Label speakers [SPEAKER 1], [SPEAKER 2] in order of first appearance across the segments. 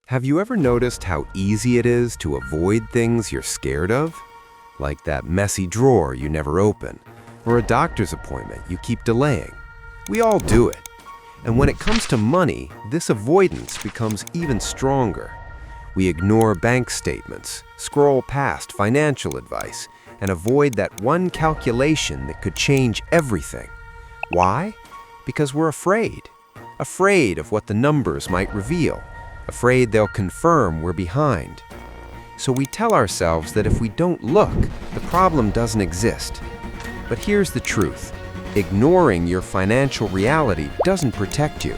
[SPEAKER 1] Have you ever noticed how easy it is to avoid things you're scared of? Like that messy drawer you never open, or a doctor's appointment you keep delaying. We all do it. And when it comes to money, this avoidance becomes even stronger. We ignore bank statements, scroll past financial advice, and avoid that one calculation that could change everything. Why? Because we're afraid. Afraid of what the numbers might reveal. Afraid they'll confirm we're behind. So we tell ourselves that if we don't look, the problem doesn't exist. But here's the truth. Ignoring your financial reality doesn't protect you.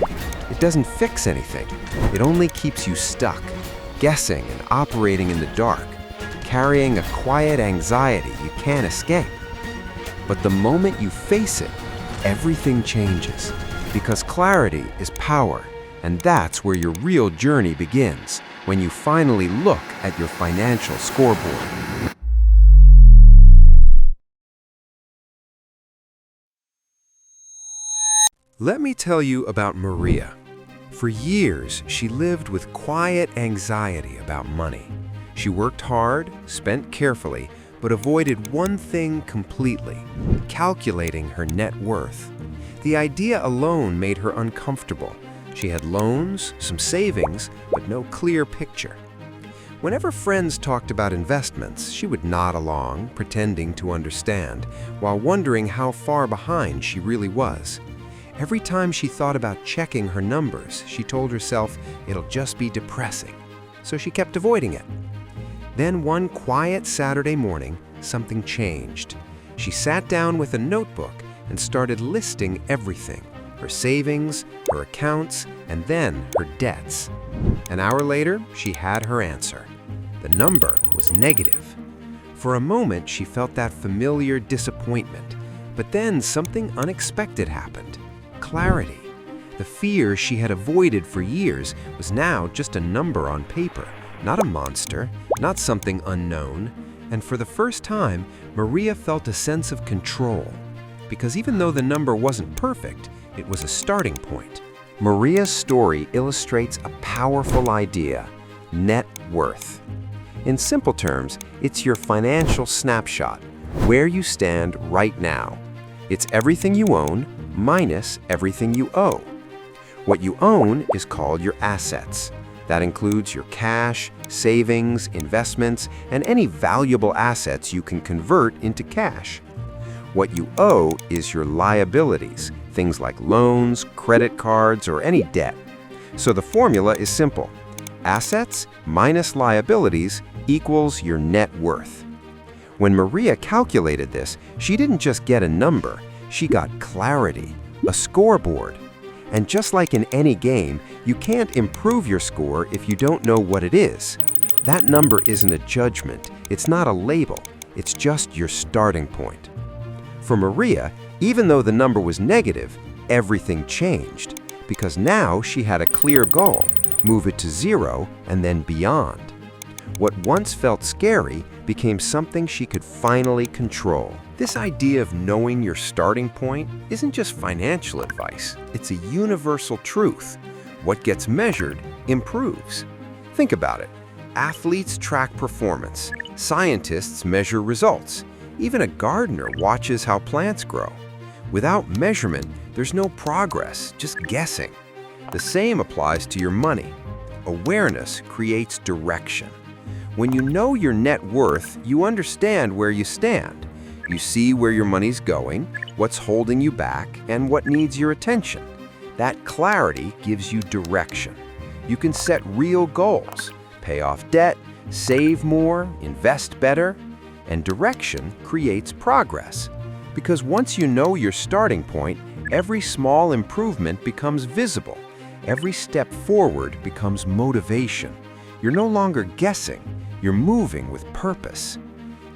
[SPEAKER 1] It doesn't fix anything. It only keeps you stuck, guessing and operating in the dark, carrying a quiet anxiety you can't escape. But the moment you face it, everything changes, because clarity is power. And that's where your real journey begins, when you finally look at your financial scoreboard. Let me tell you about Maria. For years, she lived with quiet anxiety about money. She worked hard, spent carefully, but avoided one thing completely: calculating her net worth. The idea alone made her uncomfortable. She had loans, some savings, but no clear picture. Whenever friends talked about investments, she would nod along, pretending to understand, while wondering how far behind she really was. Every time she thought about checking her numbers, she told herself it'll just be depressing, so she kept avoiding it. Then one quiet Saturday morning, something changed. She sat down with a notebook and started listing everything: her savings, her accounts, and then her debts. An hour later, she had her answer. The number was negative. For a moment, she felt that familiar disappointment, but then something unexpected happened. Clarity. The fear she had avoided for years was now just a number on paper, not a monster, not something unknown. And for the first time, Maria felt a sense of control. Because even though the number wasn't perfect, it was a starting point. Maria's story illustrates a powerful idea: net worth. In simple terms, it's your financial snapshot, where you stand right now. It's everything you own minus everything you owe. What you own is called your assets. That includes your cash, savings, investments, and any valuable assets you can convert into cash. What you owe is your liabilities, things like loans, credit cards, or any debt. So the formula is simple. Assets minus liabilities equals your net worth. When Maria calculated this, she didn't just get a number, she got clarity, a scoreboard. And just like in any game, you can't improve your score if you don't know what it is. That number isn't a judgment, it's not a label, it's just your starting point. For Maria, even though the number was negative, everything changed, because now she had a clear goal: move it to zero and then beyond. What once felt scary became something she could finally control. This idea of knowing your starting point isn't just financial advice, it's a universal truth. What gets measured improves. Think about it. Athletes track performance, scientists measure results. Even a gardener watches how plants grow. Without measurement, there's no progress, just guessing. The same applies to your money. Awareness creates direction. When you know your net worth, you understand where you stand. You see where your money's going, what's holding you back, and what needs your attention. That clarity gives you direction. You can set real goals, pay off debt, save more, invest better. And direction creates progress. Because once you know your starting point, every small improvement becomes visible. Every step forward becomes motivation. You're no longer guessing, you're moving with purpose.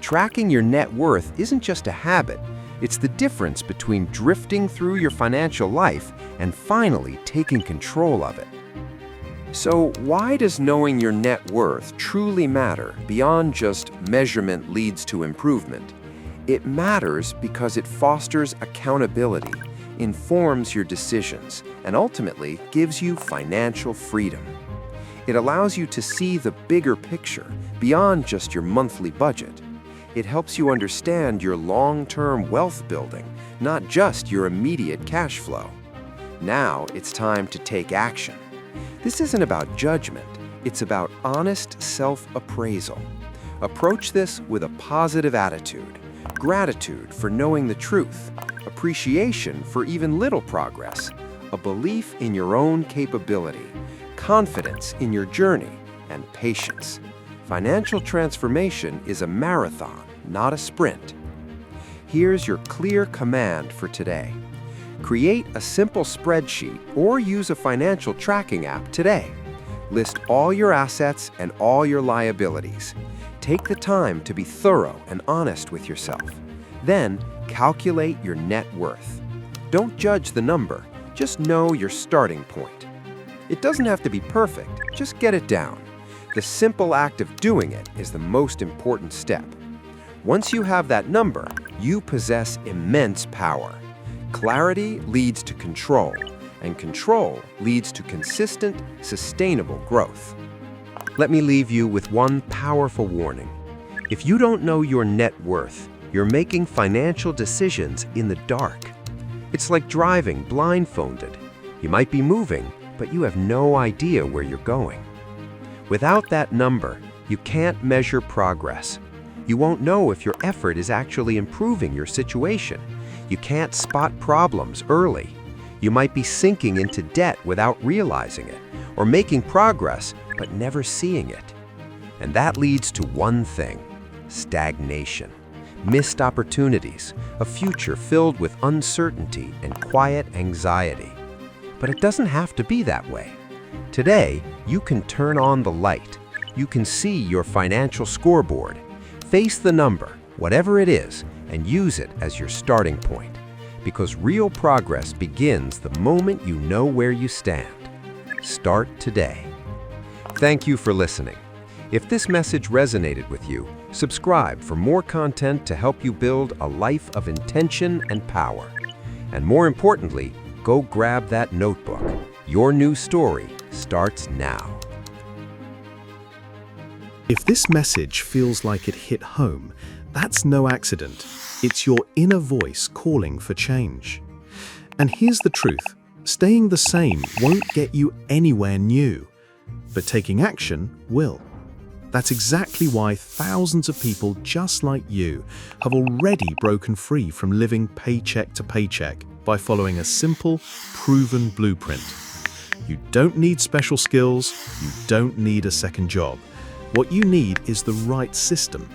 [SPEAKER 1] Tracking your net worth isn't just a habit, it's the difference between drifting through your financial life and finally taking control of it. So why does knowing your net worth truly matter beyond just measurement leads to improvement? It matters because it fosters accountability, informs your decisions, and ultimately gives you financial freedom. It allows you to see the bigger picture, beyond just your monthly budget. It helps you understand your long-term wealth building, not just your immediate cash flow. Now it's time to take action. This isn't about judgment, it's about honest self-appraisal. Approach this with a positive attitude, gratitude for knowing the truth, appreciation for even little progress, a belief in your own capability, confidence in your journey, and patience. Financial transformation is a marathon, not a sprint. Here's your clear command for today. Create a simple spreadsheet or use a financial tracking app today. List all your assets and all your liabilities. Take the time to be thorough and honest with yourself. Then, calculate your net worth. Don't judge the number, just know your starting point. It doesn't have to be perfect, just get it down. The simple act of doing it is the most important step. Once you have that number, you possess immense power. Clarity leads to control, and control leads to consistent, sustainable growth. Let me leave you with one powerful warning. If you don't know your net worth, you're making financial decisions in the dark. It's like driving blindfolded. You might be moving, but you have no idea where you're going. Without that number, you can't measure progress. You won't know if your effort is actually improving your situation. You can't spot problems early. You might be sinking into debt without realizing it, or making progress but never seeing it. And that leads to one thing: stagnation, missed opportunities, a future filled with uncertainty and quiet anxiety. But it doesn't have to be that way. Today, you can turn on the light. You can see your financial scoreboard. Face the number, whatever it is, and use it as your starting point. Because real progress begins the moment you know where you stand. Start today. Thank you for listening. If this message resonated with you, subscribe for more content to help you build a life of intention and power. And more importantly, go grab that notebook. Your new story starts now.
[SPEAKER 2] If this message feels like it hit home, that's no accident. It's your inner voice calling for change. And here's the truth: staying the same won't get you anywhere new, but taking action will. That's exactly why thousands of people just like you have already broken free from living paycheck to paycheck by following a simple, proven blueprint. You don't need special skills, you don't need a second job. What you need is the right system,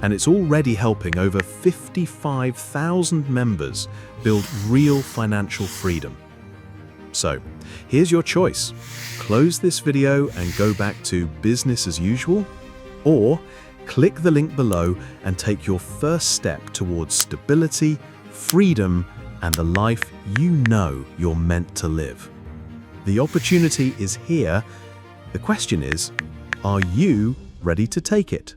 [SPEAKER 2] and it's already helping over 55,000 members build real financial freedom. So, here's your choice. Close this video and go back to business as usual, or click the link below and take your first step towards stability, freedom, and the life you know you're meant to live. The opportunity is here. The question is, are you ready to take it?